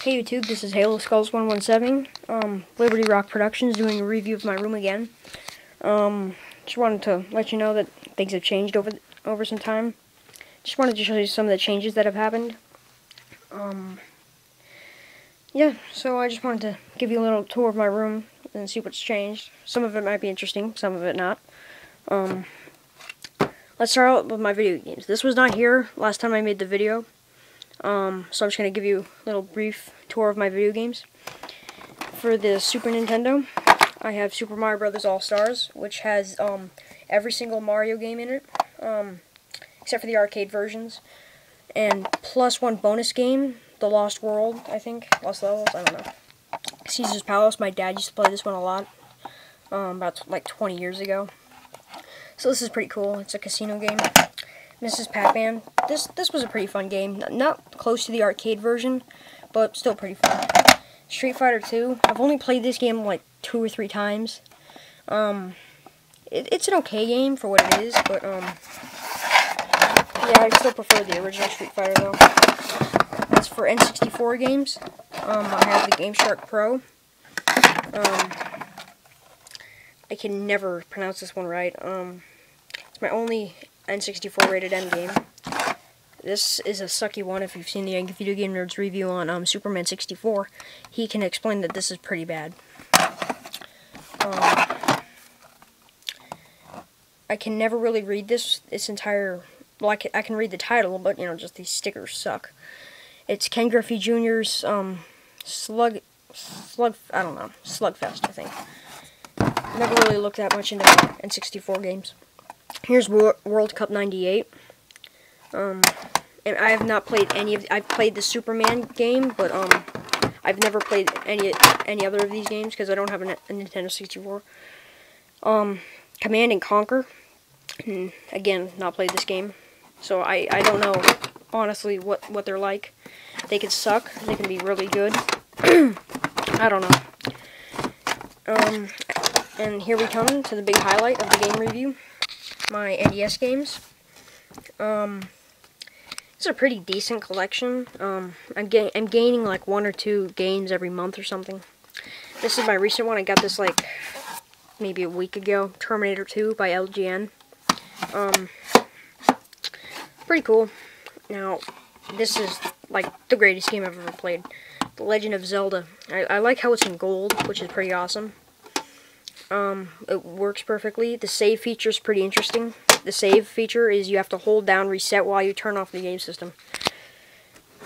Hey YouTube, this is Halo Skulls 117. Liberty Rock Productions doing a review of my room again. Just wanted to let you know that things have changed over some time. Just wanted to show you some of the changes that have happened. Yeah, so I just wanted to give you a little tour of my room and see what's changed. Some of it might be interesting, some of it not. Let's start out with my video games. This was not here last time I made the video. So I'm just going to give you a little brief tour of my video games. For the Super Nintendo, I have Super Mario Bros. All-Stars, which has every single Mario game in it, except for the arcade versions, and plus one bonus game, The Lost World, I think. Lost Levels, I don't know. Caesar's Palace, my dad used to play this one a lot, about like 20 years ago. So this is pretty cool. It's a casino game. Mrs. Pac-Man. This was a pretty fun game. Not close to the arcade version, but still pretty fun. Street Fighter 2. I've only played this game like 2 or 3 times. It's an okay game for what it is, but yeah, I still prefer the original Street Fighter though. As for N64 games, I have the Game Shark Pro. I can never pronounce this one right. It's my only N64 rated M game. This is a sucky one. If you've seen the Video Game Nerds review on Superman 64, he can explain that this is pretty bad. I can never really read this entire. Well, I can read the title, but you know, just these stickers suck. It's Ken Griffey Jr.'s Slugfest, I think. Never really looked that much into N64 games. Here's World Cup 98. And I have not played any of. I've played the Superman game, but I've never played any other of these games because I don't have a Nintendo 64. Command and Conquer. Again, not played this game, so I don't know honestly what they're like. They can suck. They can be really good. I don't know. And here we come to the big highlight of the game review. My NES games. It's a pretty decent collection. I'm gaining like 1 or 2 games every month or something. This is my recent one. I got this like maybe a week ago. Terminator 2 by LGN. Pretty cool. Now, this is like the greatest game I've ever played. The Legend of Zelda. I like how it's in gold, which is pretty awesome. It works perfectly. The save feature is pretty interesting. The save feature is you have to hold down reset while you turn off the game system.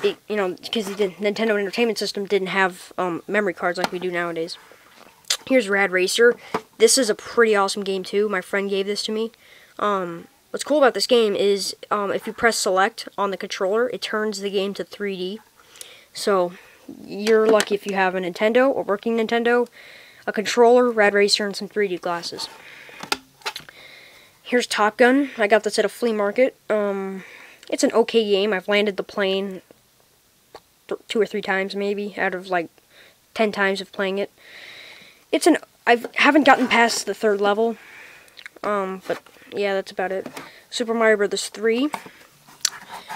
You know, because the Nintendo Entertainment System didn't have memory cards like we do nowadays. Here's Rad Racer. This is a pretty awesome game too. My friend gave this to me. What's cool about this game is if you press select on the controller, it turns the game to 3D. So you're lucky if you have a Nintendo, a working Nintendo, a controller, Rad Racer, and some 3D glasses. Here's Top Gun. I got this at a flea market. It's an okay game. I've landed the plane 2 or 3 times maybe out of like 10 times of playing it. I haven't gotten past the 3rd level. But yeah, that's about it. Super Mario Bros. 3.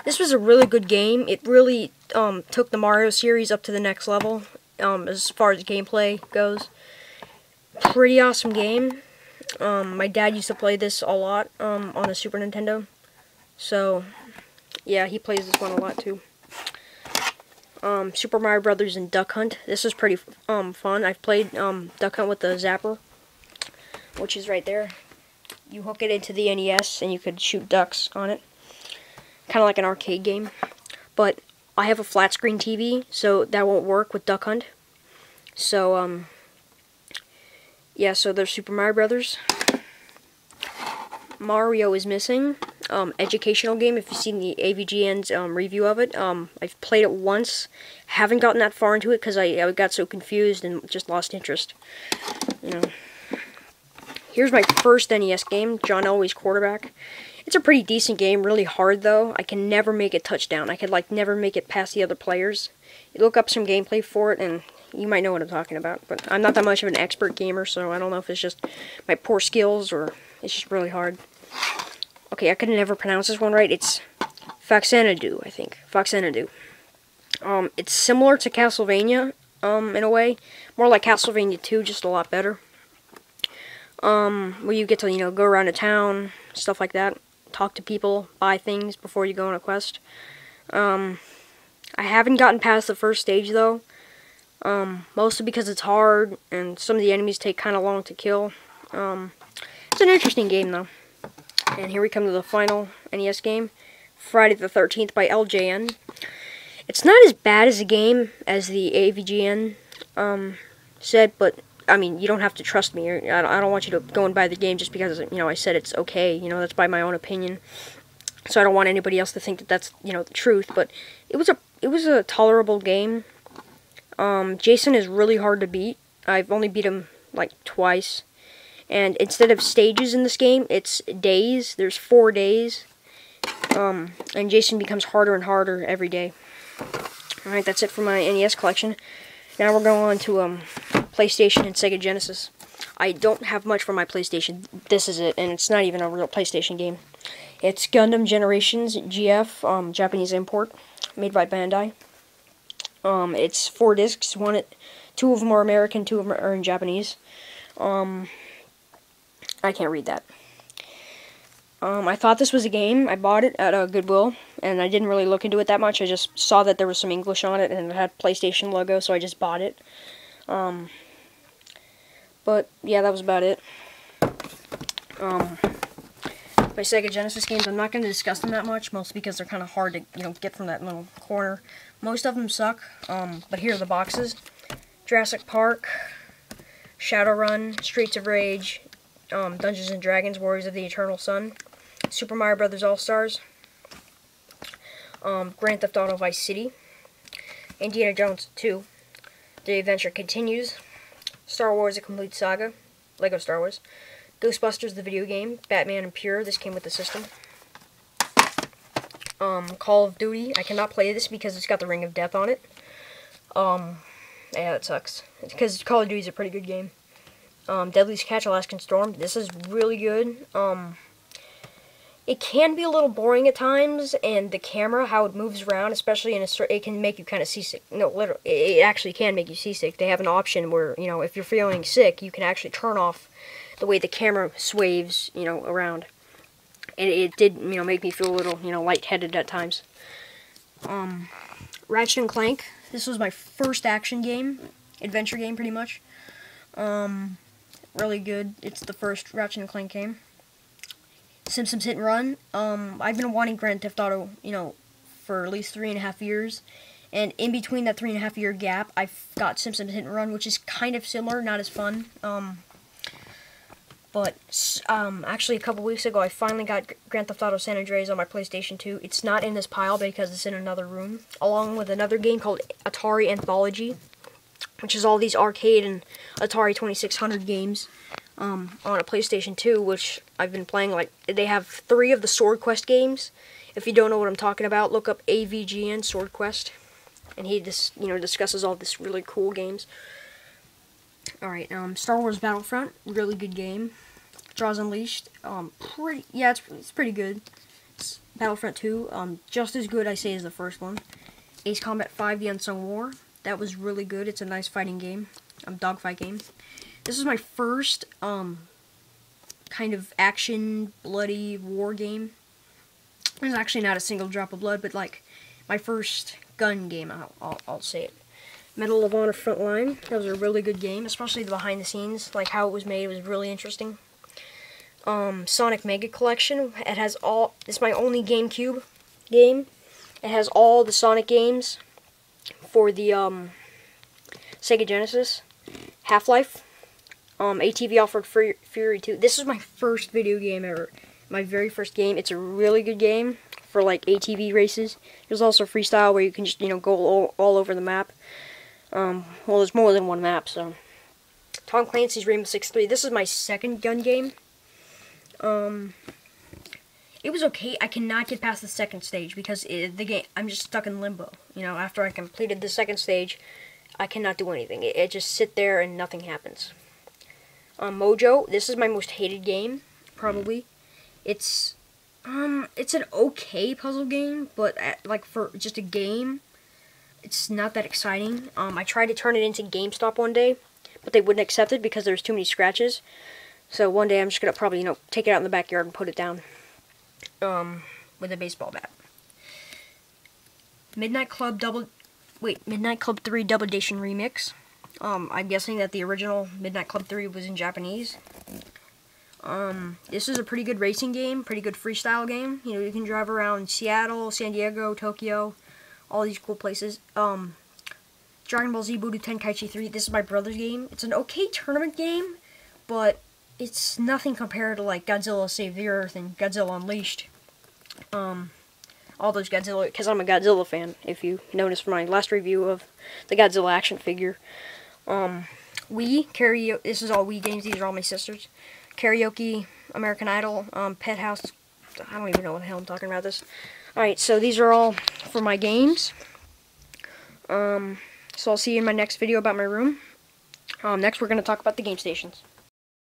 This was a really good game. It really took the Mario series up to the next level as far as gameplay goes. Pretty awesome game. My dad used to play this a lot on a Super Nintendo. So, yeah, he plays this one a lot too. Super Mario Brothers and Duck Hunt. This is pretty fun. I've played Duck Hunt with the Zapper, which is right there. You hook it into the NES and you could shoot ducks on it. Kind of like an arcade game. But I have a flat screen TV, so that won't work with Duck Hunt. So, yeah, so there's Super Mario Brothers. Mario is Missing. Educational game. If you've seen the AVGN's review of it, I've played it once. Haven't gotten that far into it because I got so confused and just lost interest. You know. Here's my first NES game, John Elway's Quarterback. It's a pretty decent game. Really hard though. I can never make it touchdown. I could like never make it past the other players. You look up some gameplay for it and you might know what I'm talking about, but I'm not that much of an expert gamer, so I don't know if it's just my poor skills or it's just really hard. Okay, I could never pronounce this one right. It's Foxanadu, I think. Foxanadu. It's similar to Castlevania, in a way. More like Castlevania 2, just a lot better. Where you get to, go around a town, stuff like that. Talk to people, buy things before you go on a quest. I haven't gotten past the first stage, though. Mostly because it's hard, and some of the enemies take kind of long to kill. It's an interesting game, though. And here we come to the final NES game, Friday the 13th by LJN. It's not as bad as a game as the AVGN said, but I mean, you don't have to trust me. I don't want you to go and buy the game just because I said it's okay. That's by my own opinion. So I don't want anybody else to think that that's the truth. But it was a tolerable game. Jason is really hard to beat. I've only beat him like twice. And instead of stages in this game, it's days. There's 4 days. And Jason becomes harder and harder every day. Alright, that's it for my NES collection. Now we're going on to PlayStation and Sega Genesis. I don't have much for my PlayStation. This is it, and it's not even a real PlayStation game. It's Gundam Generations GF, Japanese import, made by Bandai. It's 4 discs. 2 of them are American, 2 of them are in Japanese. I can't read that. I thought this was a game. I bought it at Goodwill, and I didn't really look into it that much. I just saw that there was some English on it, and it had PlayStation logo, so I just bought it. But, yeah, that was about it. My Sega Genesis games, I'm not going to discuss them that much, mostly because they're kind of hard to, get from that little corner. Most of them suck, but here are the boxes. Jurassic Park, Shadowrun, Streets of Rage, Dungeons & Dragons, Warriors of the Eternal Sun, Super Mario Bros. All-Stars, Grand Theft Auto Vice City, Indiana Jones 2, The Adventure Continues, Star Wars A Complete Saga, Lego Star Wars, Ghostbusters the video game, Batman and Pure, this came with the system, Call of Duty, I cannot play this because it's got the Ring of Death on it, yeah, it sucks, because Call of Duty is a pretty good game. Deadliest Catch, Alaskan Storm. This is really good. It can be a little boring at times, and the camera, how it moves around, especially it can make you kind of seasick. No, literally, it actually can make you seasick. They have an option where, if you're feeling sick, you can actually turn off the way the camera sways, around. And it did, make me feel a little, lightheaded at times. Ratchet and Clank. This was my first action game, adventure game, pretty much. Really good. It's the first Ratchet and Clank game. Simpsons Hit and Run. I've been wanting Grand Theft Auto, for at least 3.5 years. And in between that 3.5 year gap, I've got Simpsons Hit and Run, which is kind of similar, not as fun. But actually, a couple weeks ago, I finally got Grand Theft Auto San Andreas on my PlayStation 2. It's not in this pile because it's in another room, along with another game called Atari Anthology, which is all these arcade and Atari 2600 games on a PlayStation 2, which I've been playing. Like, they have 3 of the Sword Quest games. If you don't know what I'm talking about, look up AVGN Sword Quest, and he just discusses all this really cool games. All right, Star Wars Battlefront, really good game. Jaws Unleashed, it's pretty good. Battlefront 2, just as good, I say, as the first one. Ace Combat 5: The Unsung War. That was really good. It's a nice fighting game. Dogfight game. This is my first, kind of action, bloody war game. There's actually not a single drop of blood, but, like, my first gun game, I'll say it. Medal of Honor Frontline. That was a really good game, especially the behind the scenes, like how it was made. It was really interesting. Sonic Mega Collection. It's my only GameCube game. It has all the Sonic games for the Sega Genesis. Half-Life, ATV Off-Road Fury 2. This was my first video game ever. My very first game. It's a really good game for like ATV races. There's also freestyle where you can just go all over the map. Well, there's more than one map. So Tom Clancy's Rainbow Six 3. This is my second gun game. It was okay. I cannot get past the second stage because the game, I'm just stuck in limbo. After I completed the second stage, I cannot do anything. It just sit there and nothing happens. Mojo. This is my most hated game, probably. It's an okay puzzle game, but like for just a game, it's not that exciting. I tried to turn it into GameStop one day, but they wouldn't accept it because there's too many scratches. So one day I'm just gonna probably, take it out in the backyard and put it down with a baseball bat. Midnight Club 3 Double Edition Remix. I'm guessing that the original Midnight Club 3 was in Japanese. This is a pretty good racing game, pretty good freestyle game. You can drive around Seattle, San Diego, Tokyo, all these cool places. Dragon Ball Z Budo Tenkaichi 3, this is my brother's game. It's an okay tournament game, but it's nothing compared to like Godzilla Save the Earth and Godzilla Unleashed. All those Godzilla, because I'm a Godzilla fan, if you noticed from my last review of the Godzilla action figure. Karaoke, this is all Wii games, these are all my sisters. Karaoke, American Idol, Pet House, I don't even know what the hell I'm talking about this. Alright, so these are all for my games. So I'll see you in my next video about my room. Next we're going to talk about the game stations.